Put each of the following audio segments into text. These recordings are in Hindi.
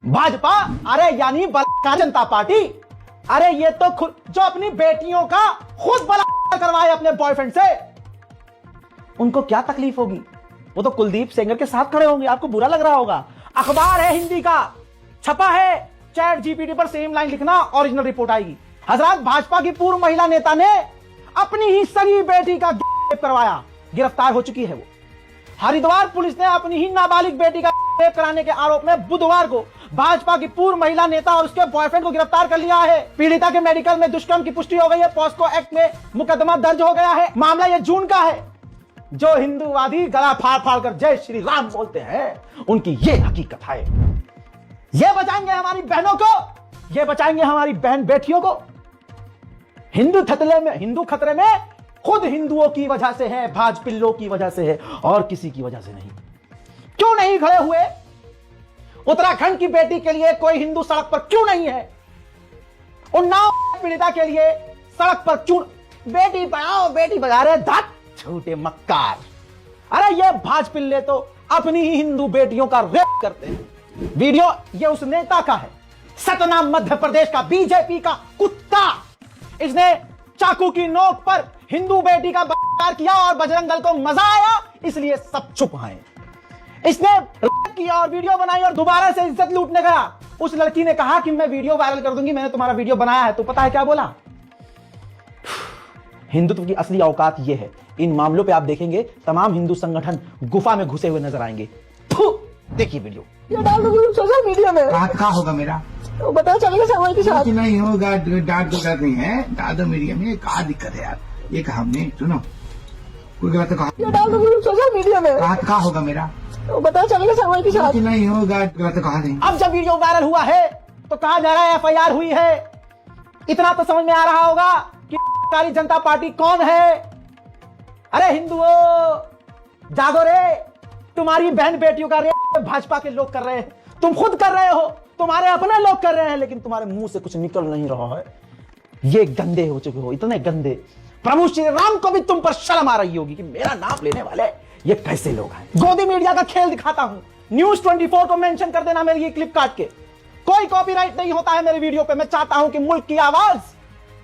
भाजपा, अरे यानी जनता पार्टी, अरे ये तो खुद जो अपनी बेटियों का खुद बलात्कार करवाए अपने बॉयफ्रेंड से, उनको क्या तकलीफ होगी? वो तो कुलदीप सेंगर के साथ खड़े होंगे, आपको बुरा लग रहा होगा। अखबार है हिंदी का, छपा है, चैट जीपीटी पर सेम लाइन लिखना, ओरिजिनल रिपोर्ट आएगी। हजरत भाजपा की पूर्व महिला नेता ने अपनी ही सगी बेटी का रेप करवाया, गिरफ्तार हो चुकी है वो। हरिद्वार पुलिस ने अपनी ही नाबालिग बेटी का रेप कराने के आरोप में बुधवार को भाजपा की पूर्व महिला नेता और उसके बॉयफ्रेंड को गिरफ्तार कर लिया है। पीड़िता के मेडिकल में दुष्कर्म की पुष्टि हो गई है। पॉस्को एक्ट में मुकदमा दर्ज हो गया है। मामला यह जून का है। जो हिंदूवादी गला फाड़ फाड़ कर जय श्री राम बोलते हैं, उनकी ये हकीकत है। ये बचाएंगे हमारी बहनों को, ये बचाएंगे हमारी बहन बेटियों को। हिंदू खतरे में खुद हिंदुओं की वजह से है, भाजपिल्लों की वजह से है, और किसी की वजह से नहीं। क्यों नहीं खड़े हुए? उत्तराखंड की बेटी के लिए कोई हिंदू सड़क पर क्यों नहीं है? उन्नाव पीड़िता के लिए सड़क पर क्यों? बेटी पढ़ाओ बेटी बचा रहे, धत छोटे मक्कार। अरे ये भाजपिल्ले तो अपनी ही हिंदू बेटियों का रेप करते हैं। वीडियो ये उस नेता का है, सतना मध्य प्रदेश का बीजेपी का कुत्ता। इसने चाकू की नोक पर हिंदू बेटी का बलात्कार किया और बजरंग दल को मजा आया, इसलिए सब चुप हैं। इसने रेप किया और वीडियो बनाई और दोबारा से इज्जत लूटने गया। उस लड़की ने कहा कि मैं वीडियो वायरल कर दूंगी, मैंने तुम्हारा वीडियो बनाया है। तो पता है क्या बोला? हिंदुत्व की असली औकात यह है। इन मामलों पे आप देखेंगे तमाम हिंदू संगठन गुफा में घुसे हुए नजर आएंगे। देखिए वीडियो, ये डाल दो सोशल मीडिया में। कहाँ होगा मेरा? तो पता चलेगा समय के साथ। नहीं होगा, डांट तो कर रही है, डाल दो मीडिया में। कहा दिक्कत है यार? ये कहा हमने, सुनो, कोई गलत कहा, ये डाल दो सोशल मीडिया में। कहाँ होगा मेरा? तो पता चलेगा समय के साथ। नहीं होगा, गलत कहा नहीं। अब जब वीडियो वायरल हुआ है तो कहा जा रहा है एफआईआर हुई है। इतना तो समझ में आ रहा होगा कि कारी जनता पार्टी कौन है। अरे हिंदुओं जागो रे, तुम्हारी बहन बेटियों का रेप भाजपा के लोग कर रहे हैं, तुम खुद कर रहे हो, तुम्हारे अपने लोग कर रहे हैं, लेकिन तुम्हारे मुंह से कुछ निकल नहीं रहा है। ये गंदे हो चुके हो, इतने गंदे। प्रभु श्री राम को भी तुम पर शर्म आ रही होगी कि मेरा नाम लेने वाले ये कैसे लोग हैं। गोदी मीडिया का खेल दिखाता हूं, न्यूज 24 को मेंशन कर देना मेरी ये क्लिप काट के। कोई कॉपीराइट नहीं होता है मेरे वीडियो पे। मैं चाहता हूं कि मुल्क की आवाज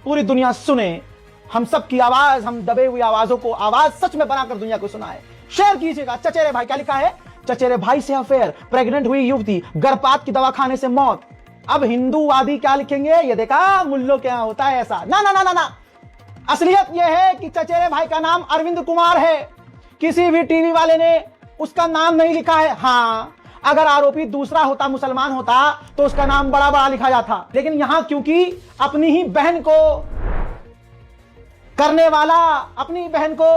पूरी दुनिया सुने, हम सब की आवाज, हम दबे हुई आवाजों को आवाज सच में बनाकर दुनिया को सुनाए। शेयर कीजिएगा। चचेरे भाई, क्या लिखा है? चचेरे भाई से अफेयर, प्रेग्नेंट हुई युवती, गर्भपात की दवा खाने से मौत। अब हिंदूवादी क्या लिखेंगे? ये देखा मुल्लों के यहां होता है ऐसा। ना ना ना ना ना, असलियत यह है कि चचेरे भाई का नाम अरविंद कुमार है। किसी भी टीवी वाले ने उसका नाम नहीं लिखा है। हाँ, अगर आरोपी दूसरा होता, मुसलमान होता, तो उसका नाम बड़ा बड़ा लिखा जाता। लेकिन यहां क्योंकि अपनी ही बहन को करने वाला, अपनी बहन को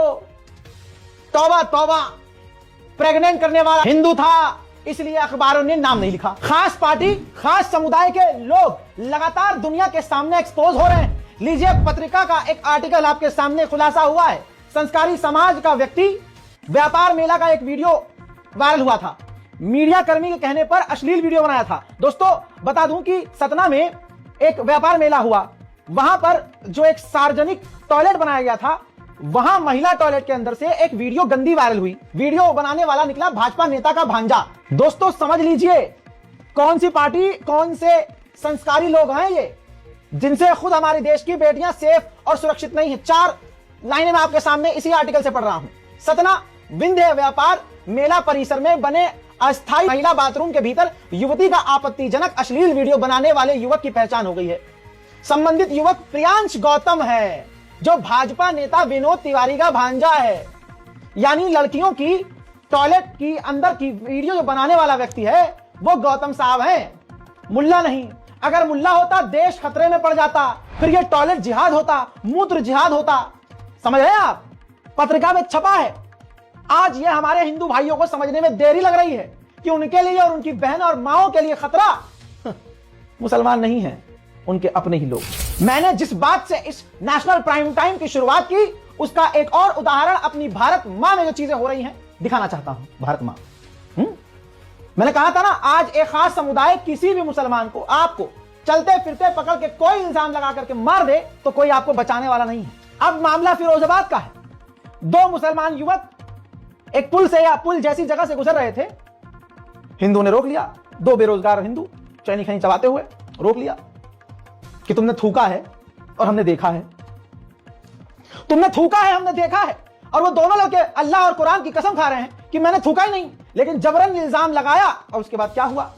तौबा तौबा प्रेग्नेंट करने वाला हिंदू था, इसलिए अखबारों ने नाम नहीं लिखा। खास पार्टी, खास समुदाय के लोग लगातार दुनिया के सामने एक्सपोज हो रहे हैं। लीजिए, पत्रिका का एक आर्टिकल आपके सामने खुलासा हुआ है। संस्कारी समाज का व्यक्ति व्यापार मेला का एक वीडियो वायरल हुआ था। मीडिया कर्मी के कहने पर अश्लील वीडियो बनाया था। दोस्तों बता दूं कि सतना में एक व्यापार मेला हुआ। वहां पर जो एक सार्वजनिक टॉयलेट बनाया गया था, वहां महिला टॉयलेट के अंदर से एक वीडियो गंदी वायरल हुई। वीडियो बनाने वाला निकला भाजपा नेता का भांजा। दोस्तों समझ लीजिए कौन सी पार्टी, कौन से संस्कारी लोग हैं ये, जिनसे खुद हमारे देश की बेटियां सेफ और सुरक्षित नहीं है। 4 लाइनें मैं आपके सामने इसी आर्टिकल से पढ़ रहा हूं। सतना विंध्य व्यापार मेला परिसर में बने अस्थायी महिला बाथरूम के भीतर युवती का आपत्तिजनक अश्लील वीडियो बनाने वाले युवक की पहचान हो गई है। संबंधित युवक प्रियांश गौतम है, जो भाजपा नेता विनोद तिवारी का भांजा है। यानी लड़कियों की टॉयलेट की अंदर की वीडियो जो बनाने वाला व्यक्ति है वो गौतम साहब हैं, मुल्ला नहीं। अगर मुल्ला होता देश खतरे में पड़ जाता, फिर ये टॉयलेट जिहाद होता, मूत्र जिहाद होता। समझ रहे हैं आप? पत्रिका में छपा है। आज ये हमारे हिंदू भाइयों को समझने में देरी लग रही है कि उनके लिए और उनकी बहन और माओ के लिए खतरा मुसलमान नहीं है, उनके अपने ही लोग। मैंने जिस बात से इस नेशनल प्राइम टाइम की शुरुआत की, उसका एक और उदाहरण अपनी भारत मां में जो चीजें हो रही हैं दिखाना चाहता हूं। भारत मां, मैंने कहा था ना, आज एक खास समुदाय किसी भी मुसलमान को, आपको चलते फिरते पकड़ के कोई इल्जाम लगा करके मार दे तो कोई आपको बचाने वाला नहीं है। अब मामला फिरोजाबाद का है। 2 मुसलमान युवक एक पुल से या पुल जैसी जगह से गुजर रहे थे। हिंदू ने रोक लिया। 2 बेरोजगार हिंदू चैनी खैनी चबाते हुए रोक लिया कि तुमने थूका है और हमने देखा है, तुमने थूका है हमने देखा है। और वो दोनों लोग अल्लाह और कुरान की कसम खा रहे हैं कि मैंने थूका ही नहीं, लेकिन जबरन इल्जाम लगाया। और उसके बाद क्या हुआ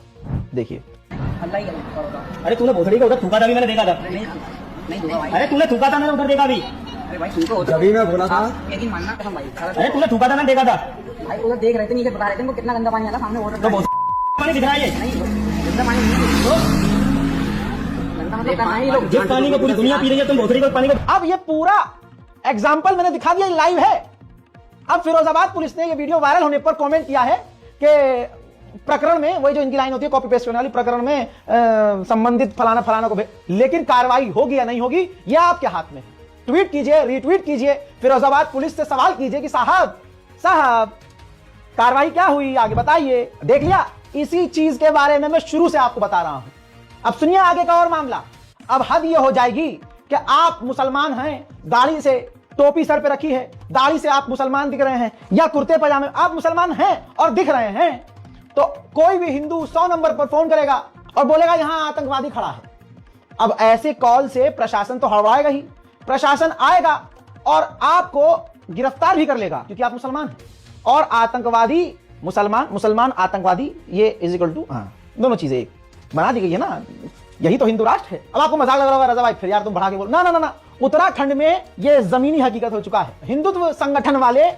देखिए। अल्लाह ही अल्लाह। अरे तूने भोसड़ी का उधर थूका था भी, मैंने देखा था। नहीं दूंगा भाई। अरे तूने थूका था, मैंने उधर देखा भी। अरे भाई तुमको अभी मैं बोला था, यकीन मानना कसम भाई। अरे तूने थूका था, मैंने देखा था। भाई उधर देख रहे थे, नीचे बता रहे थे उनको कितना गंदा पानी आता सामने वाटर। तो पानी दिख रहा है ये। नहीं गंदा पानी नहीं, गंदा मतलब पानी लोग जिस पानी को पूरी दुनिया पी रही है, तुम भोसड़ी को पानी को। अब ये पूरा एग्जाम्पल मैंने दिखा दिया, लाइव है। अब फिरोजाबाद पुलिस ने ये वीडियो वायरल होने पर कमेंट किया है कि प्रकरण में, वही जो इनकी लाइन होती है कॉपी पेस्ट करने वाली, प्रकरण में संबंधित फलाना फलाना को, लेकिन कार्रवाई होगी या नहीं होगी यह आपके हाथ में है। ट्वीट कीजिए, रीट्वीट कीजिए, फिरोजाबाद पुलिस से सवाल कीजिए कि साहब कार्रवाई क्या हुई, आगे बताइए। देख लिया, इसी चीज के बारे में मैं शुरू से आपको बता रहा हूं। अब सुनिए आगे का और मामला। अब हद यह हो जाएगी कि आप मुसलमान हैं, दाढ़ी से टोपी सर पे रखी है, दाढ़ी से आप मुसलमान दिख रहे हैं, या कुर्ते पजामे आप मुसलमान हैं और दिख रहे हैं, तो कोई भी हिंदू 100 नंबर पर फोन करेगा और बोलेगा यहां आतंकवादी खड़ा है। अब ऐसे कॉल से प्रशासन तो हड़बड़ाएगा ही, प्रशासन आएगा और आपको गिरफ्तार भी कर लेगा क्योंकि आप मुसलमान हैं। और आतंकवादी मुसलमान आतंकवादी, ये इज इक्वल टू, दोनों चीजें एक बना दी गई है ना, यही तो हिंदू राष्ट्र है। अब आपको मजाक लग रहा होगा, रजा भाई फिर यार तुम बढ़ा के बोल, ना, उत्तराखंड में ये जमीनी हकीकत हो चुका है। हिंदुत्व संगठन वाले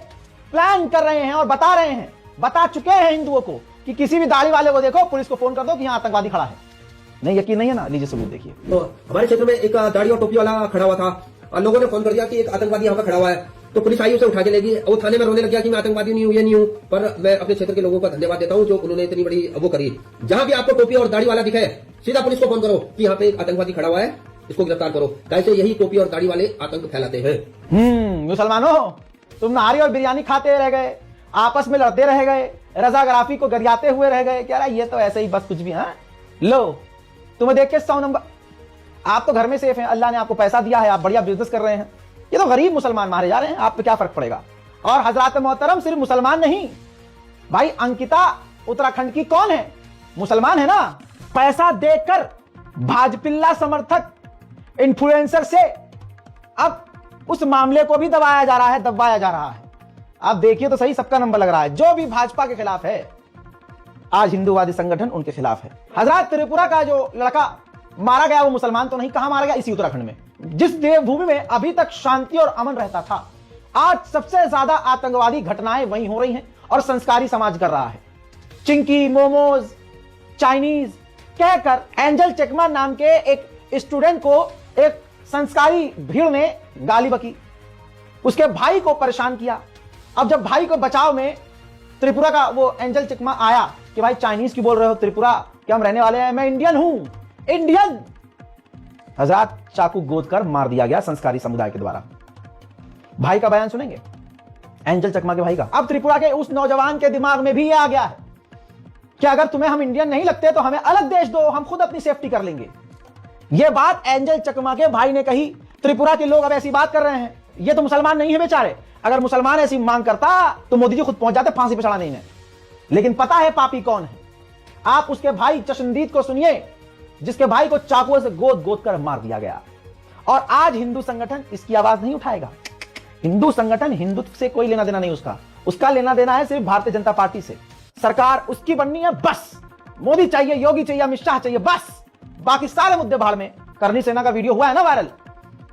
प्लान कर रहे हैं और बता रहे हैं, बता चुके हैं हिंदुओं को कि किसी भी दाढ़ी वाले को देखो, पुलिस को फोन कर दो कि यहां आतंकवादी खड़ा है। नहीं, यकीन नहीं है ना, लीजिए सबूत देखिए। तो हमारे क्षेत्र में एक दाढ़ी और टोपी वाला खड़ा हुआ था और लोगों ने फोन कर दिया कि एक आतंकवादी यहाँ पर खड़ा हुआ है, तो पुलिस आई उसे उठा के ले गई। वो थाने में रोने लग गया कि मैं आतंकवादी नहीं हूँ, ये नहीं हूँ। पर मैं अपने क्षेत्र के लोगों का धन्यवाद देता हूँ जो उन्होंने इतनी बड़ी वो करी। जहां भी आपको टोपी और दाढ़ी वाला दिखे, सीधा पुलिस को फोन करो कि यहाँ पे एक आतंकवादी खड़ा हुआ है, इसको गिरफ्तार करो। कैसे यही टोपी और दाढ़ी वाले आतंक फैलाते हैं। मुसलमानों, तुम नहारी और बिरयानी खाते रह गए, आपस में लड़ते रह गए, रजाग्राफी को गरियाते हुए रह गए, क्या ये तो ऐसे ही बस कुछ भी। हाँ लो, तुम्हें देख के 100 नंबर, आप तो घर में सेफ हैं, अल्लाह ने आपको पैसा दिया है, आप बढ़िया बिजनेस कर रहे हैं। ये तो गरीब मुसलमान मारे जा रहे हैं, आप पे क्या फर्क पड़ेगा। और हजरात मोहतरम, सिर्फ मुसलमान नहीं भाई, अंकिता उत्तराखंड की कौन है, मुसलमान है ना। पैसा देकर भाजपिल्ला समर्थक इन्फ्लुएंसर से अब उस मामले को भी दबाया जा रहा है। आप देखिए तो सही, सबका नंबर लग रहा है। जो भी भाजपा के खिलाफ है, आज हिंदूवादी संगठन उनके खिलाफ है। हजरत त्रिपुरा का जो लड़का मारा गया वो मुसलमान तो नहीं, कहां मारा गया, इसी उत्तराखंड में, जिस देवभूमि में अभी तक शांति और अमन रहता था। आज सबसे ज्यादा आतंकवादी घटनाएं वहीं हो रही हैं और संस्कारी समाज कर रहा है। चिंकी, मोमोज, चाइनीज कहकर एंजल चकमा नाम के एक स्टूडेंट को एक संस्कारी भीड़ ने गाली बकी, उसके भाई को परेशान किया। अब जब भाई को बचाव में त्रिपुरा का वो एंजल चकमा आया कि भाई चाइनीज की बोल रहे हो त्रिपुरा के हम रहने वाले हैं, मैं इंडियन हूं, इंडियन। हजरत चाकू गोद कर मार दिया गया संस्कारी समुदाय के द्वारा। भाई का बयान सुनेंगे, एंजल चकमा के भाई का। अब त्रिपुरा के उस नौजवान के दिमाग में भी ये आ गया है कि अगर तुम्हें हम इंडियन नहीं लगते तो हमें अलग देश दो, हम खुद अपनी सेफ्टी कर लेंगे। यह बात एंजल चकमा के भाई ने कही। त्रिपुरा के लोग अब ऐसी बात कर रहे हैं, ये तो मुसलमान नहीं है बेचारे, अगर मुसलमान ऐसी मांग करता तो मोदी जी खुद पहुंच जाते फांसी पे चढ़ाने में। लेकिन पता है पापी कौन है, आप उसके भाई चशनदीद को सुनिए, जिसके भाई को चाकुओं से गोद गोद कर मार दिया गया। और आज हिंदू संगठन इसकी आवाज नहीं उठाएगा। हिंदू संगठन, हिंदुत्व से कोई लेना देना नहीं उसका लेना देना है सिर्फ भारतीय जनता पार्टी से। सरकार उसकी बननी है बस, मोदी चाहिए, योगी चाहिए, अमित शाह चाहिए, बस। बाकी सारे मुद्दे भाड़ में। करनी सेना का वीडियो हुआ है ना वायरल,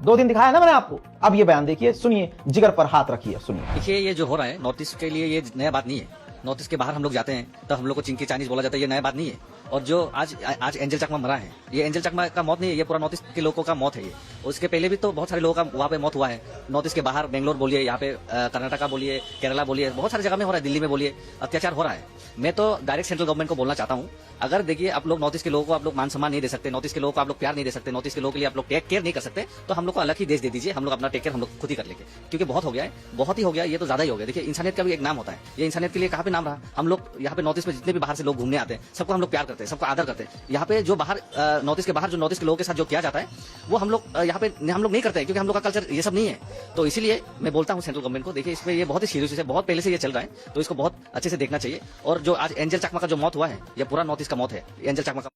2 दिन दिखाया ना मैंने आपको। अब ये बयान देखिए, सुनिए, जिगर पर हाथ रखिए, सुनिए। देखिए, ये जो हो रहा है नॉर्थ ईस्ट के लिए ये नया बात नहीं है। नॉर्थ ईस्ट के बाहर हम लोग जाते हैं तो हम लोग को चिंकी चाइनीज बोला जाता है, ये नया बात नहीं है। और जो आज एंजल चकमा मरा है, ये एंजल चकमा का मौत नहीं है, ये पूरा नॉर्थ ईस्ट के लोगों का मौत है ये। उसके पहले भी तो बहुत सारे लोगों का वहाँ पे मौत हुआ है। नॉर्थ ईस्ट के बाहर, बेंगलोर बोलिए, यहाँ पे कर्नाटका बोलिए, केरला बोलिए, बहुत सारी जगह में हो रहा है, दिल्ली में बोलिए, अत्याचार हो रहा है। मैं तो डायरेक्ट सेंट्रल गवर्नमेंट को बोलना चाहता हूँ, अगर देखिए आप लोग नॉर्थ ईस्ट के लोगों को आप लोग मान सम्मान नहीं दे सकते, नॉर्थ ईस्ट के लोगों को आप लोग प्यार नहीं दे सकते, नॉर्थ ईस्ट के लोगों के लिए आप लोग टेक केयर नहीं कर सकते, तो हम लोग को अलग ही देश दे दीजिए, हम लोग अपना टेक केयर हम लोग खुद ही कर लेंगे। क्योंकि बहुत हो गया है, बहुत ही हो गया, ये तो ज्यादा ही हो गया। देखिए, इंसानियत का भी एक नाम होता है, ये इंसानियत के लिए कहाँ पे नाम रहा। हम लोग यहाँ पे नॉर्थ ईस्ट में जितने भी बाहर से लोग घूमने आते हैं, सबको हम लोग प्यार करते हैं, सबको आदर करते हैं। यहाँ पे जो बाहर नॉर्थ ईस्ट के बाहर जो नॉर्थ ईस्ट के लोगों के साथ जो किया जाता है, वो हम लोग यहाँ पे हम लोग नहीं करते हैं, क्योंकि हम लोग का कल्चर ये सब नहीं है। तो इसीलिए मैं बोलता हूँ सेंट्रल गवर्नमेंट को, देखिए इसमें ये बहुत ही सीरियस है, बहुत पहले से ये चल रहा है, तो इसको बहुत अच्छे से देखना चाहिए। और जो आज एंजल चकमा का जो मौत हुआ है, ये पूरा नॉर्थ ईस्ट का मौत है, एंजल चकमा का।